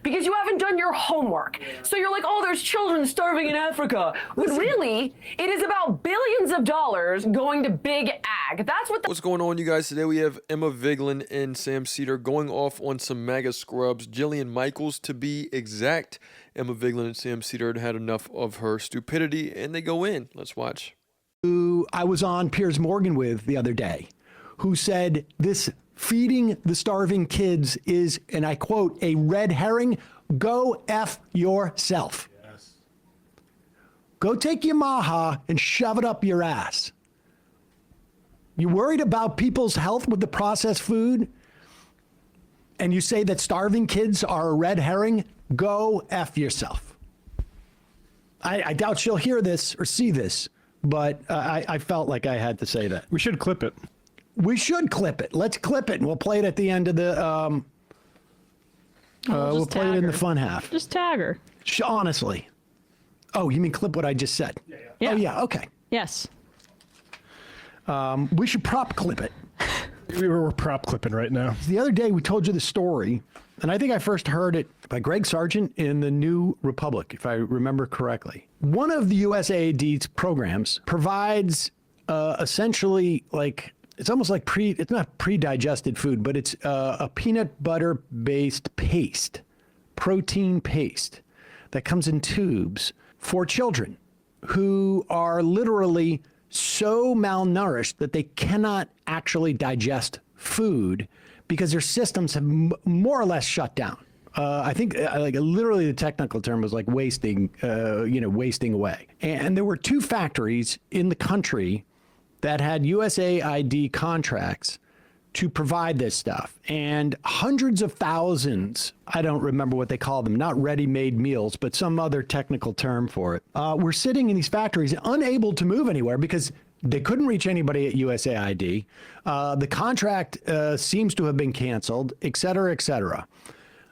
because you haven't done your homework. So you're like, oh, there's children starving in Africa. But really, it is about billions of dollars going to big ag. That's what. What's going on, you guys? Today we have Emma Vigeland and Sam Seder going off on some MAGA scrubs. Jillian Michaels, to be exact. Emma Vigeland and Sam Seder had enough of her stupidity, and they go in. Let's watch. Who I was on Piers Morgan with the other day, who said this feeding the starving kids is, and I quote, a red herring. Go F yourself. Yes. Go take your maha and shove it up your ass. You worried about people's health with the processed food? And you say that starving kids are a red herring? Go F yourself. I doubt she'll hear this or see this, but I felt like I had to say that. We should clip it. We should clip it. Let's clip it, and we'll play it at the end of the. We'll play it in the fun half. Just tag her. Honestly. Oh, you mean clip what I just said? Yeah. Oh, yeah. Okay. Yes. We should prop clip it. We're prop clipping right now. The other day we told you the story, and I think I first heard it by Greg Sargent in the New Republic, if I remember correctly. One of the USAID's programs provides essentially like, it's almost like it's not pre-digested food, but it's a peanut butter based paste, protein paste that comes in tubes for children who are literally so malnourished that they cannot actually digest food because their systems have more or less shut down. I think like literally the technical term was like wasting, wasting away. And there were two factories in the country that had USAID contracts to provide this stuff. And hundreds of thousands, I don't remember what they call them, not ready-made meals, but some other technical term for it, were sitting in these factories unable to move anywhere because they couldn't reach anybody at USAID. The contract seems to have been canceled, et cetera, et cetera.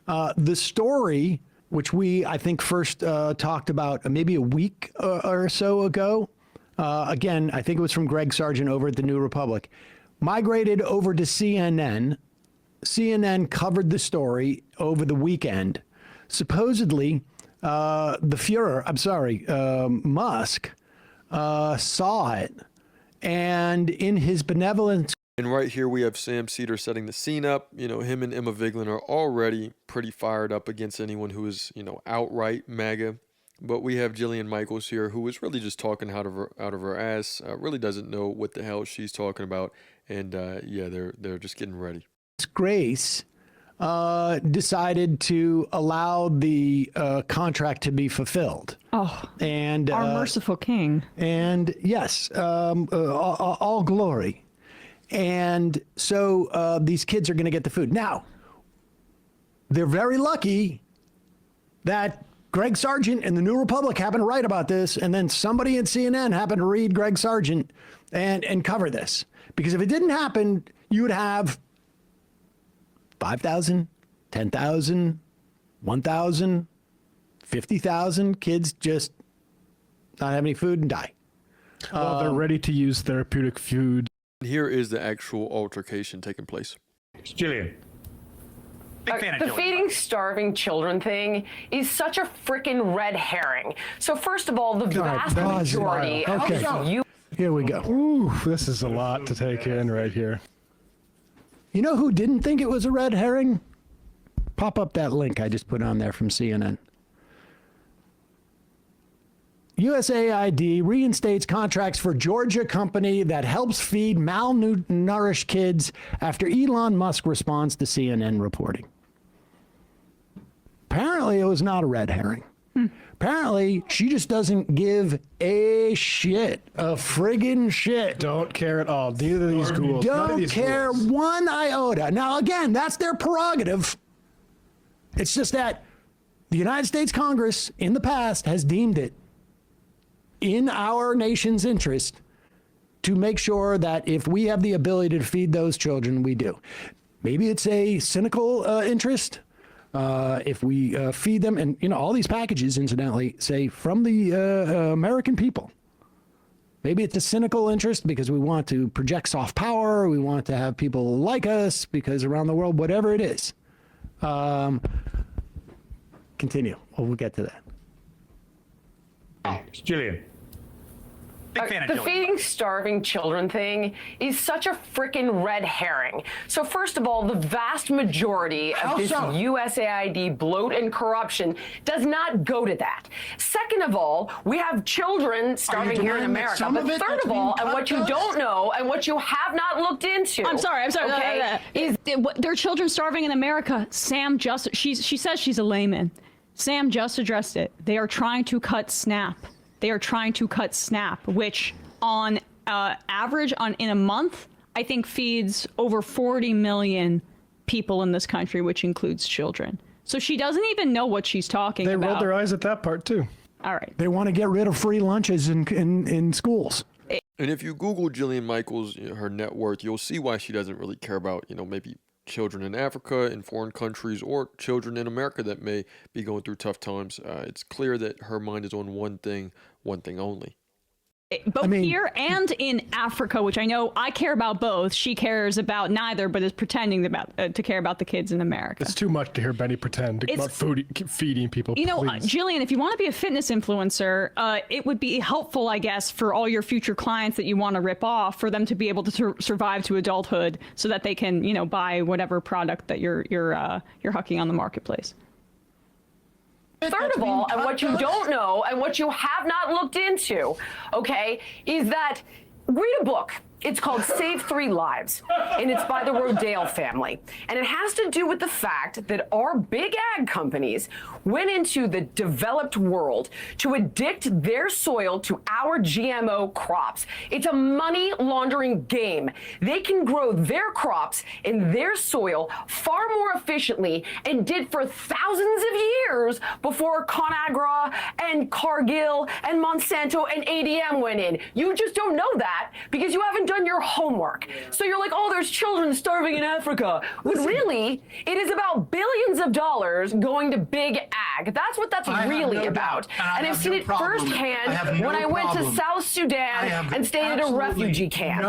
The story, which we, I think, first talked about maybe a week or so ago, again, I think it was from Greg Sargent over at the New Republic, migrated over to CNN. CNN covered the story over the weekend. Supposedly, the Fuhrer, Musk, saw it, and in his benevolence. And right here we have Sam Seder setting the scene up. You know, him and Emma Vigeland are already pretty fired up against anyone who is, outright MAGA. But we have Jillian Michaels here, who is really just talking out of her ass. Really doesn't know what the hell she's talking about, and yeah, they're just getting ready. Grace decided to allow the contract to be fulfilled. Oh, and our merciful king. And yes, all glory. And so these kids are going to get the food. Now, they're very lucky that Greg Sargent and the New Republic happened to write about this, and then somebody at CNN happened to read Greg Sargent and cover this. Because if it didn't happen, you would have 5,000, 10,000, 1,000, 50,000 kids just not have any food and die. Well, they're ready to use therapeutic food. Here is the actual altercation taking place. Jillian. The feeding starving children thing is such a freaking red herring. So first of all, the vast majority of you. Here we go. Ooh, this is a lot to take in right here. You know who didn't think it was a red herring? Pop up that link I just put on there from CNN. USAID reinstates contracts for Georgia company that helps feed malnourished kids after Elon Musk responds to CNN reporting. Apparently, it was not a red herring. Apparently, she just doesn't give a shit, a friggin' shit. Don't care at all. Neither of these ghouls. Don't care one iota. Now, again, that's their prerogative. It's just that the United States Congress in the past has deemed it in our nation's interest to make sure that if we have the ability to feed those children, we do. Maybe it's a cynical interest. If we feed them, and all these packages, incidentally, say from the American people. Maybe it's a cynical interest because we want to project soft power. We want to have people like us because around the world, whatever it is. continue. We'll get to that. Jillian. Big fan of the feeding starving children thing is such a freaking red herring. So first of all, the vast majority of this USAID bloat and corruption does not go to that. Second of all, we have children starving here in America. But third of all, and what you don't know and what you have not looked into. I'm sorry. Okay, is there are children starving in America. Sam just she says she's a layman. Sam just addressed it. They are trying to cut SNAP. They are trying to cut SNAP, which on average in a month, I think feeds over 40 million people in this country, which includes children. So she doesn't even know what she's talking about. They rolled their eyes at that part too. All right. They want to get rid of free lunches in schools. And if you Google Jillian Michaels, her net worth, you'll see why she doesn't really care about, maybe children in Africa, in foreign countries, or children in America that may be going through tough times. It's clear that her mind is on one thing only. Both here and in Africa, which I know I care about both. She cares about neither, but is pretending to care about the kids in America. It's too much to hear Benny pretend about feeding people. Jillian, if you want to be a fitness influencer, it would be helpful, I guess, for all your future clients that you want to rip off, for them to be able to survive to adulthood, so that they can, buy whatever product that you're hucking on the marketplace. Third of all, and what you don't know and what you have not looked into, okay, is that read a book. It's called Save 3 Lives, and it's by the Rodale family. And it has to do with the fact that our big ag companies went into the developed world to addict their soil to our GMO crops. It's a money laundering game. They can grow their crops in their soil far more efficiently and did for thousands of years before ConAgra and Cargill and Monsanto and ADM went in. You just don't know that because you haven't done your homework. So you're like, oh, there's children starving in Africa. When really, it is about billions of dollars going to big ag. That's what that's really about. And I've seen it firsthand when I went to South Sudan and stayed at a refugee camp.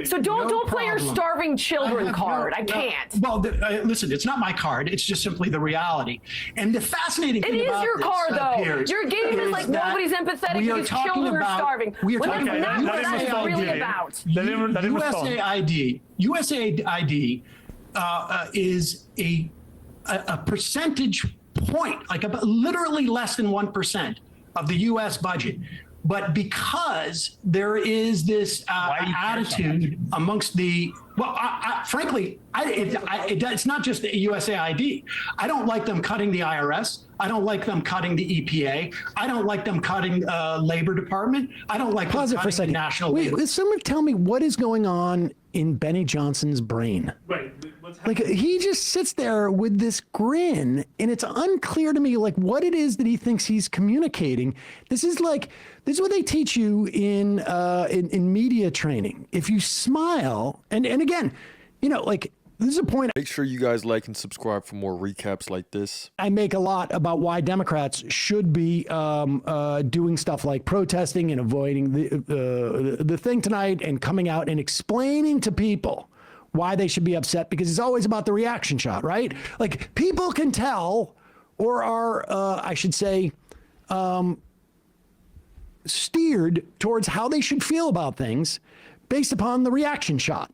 So don't play your starving children card. I can't. Well, listen, it's not my card. It's just simply the reality. And the fascinating thing about your card, though. Your game is like nobody's empathetic because children are starving. When that's not what that's really about. USAID is a percentage point, like literally less than 1% of the U.S. budget. But because there is this attitude amongst the, frankly, it's not just the USAID. I don't like them cutting the IRS. I don't like them cutting the EPA. I don't like them cutting Labor Department. I don't like them cutting the National. Wait, someone tell me what is going on in Benny Johnson's brain. Right. Like he just sits there with this grin, and it's unclear to me like what it is that he thinks he's communicating. This is what they teach you in media training. If you smile, and again, this is a point. Make sure you guys like and subscribe for more recaps like this. I make a lot about why Democrats should be doing stuff like protesting and avoiding the thing tonight and coming out and explaining to people why they should be upset, because it's always about the reaction shot, right? Like people can tell or are, I should say, steered towards how they should feel about things based upon the reaction shot.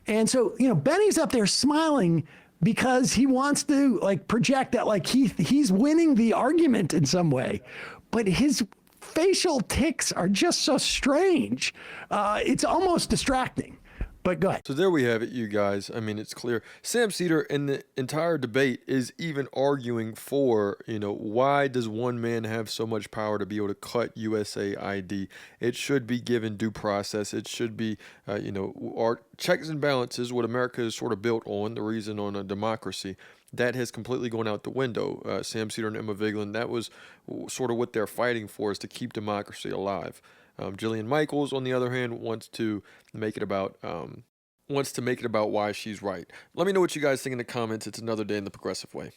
And so, Benny's up there smiling because he wants to project that he's winning the argument in some way, but his facial tics are just so strange. It's almost distracting. But go ahead. So there we have it, you guys. I mean, it's clear. Sam Seder in the entire debate is even arguing for, why does one man have so much power to be able to cut USAID? It should be given due process. It should be, our checks and balances, what America is sort of built on, the reason on a democracy. That has completely gone out the window. Sam Seder and Emma Vigeland, that was sort of what they're fighting for, is to keep democracy alive. Jillian Michaels, on the other hand, wants to make it about why she's right. Let me know what you guys think in the comments. It's another day in the progressive way.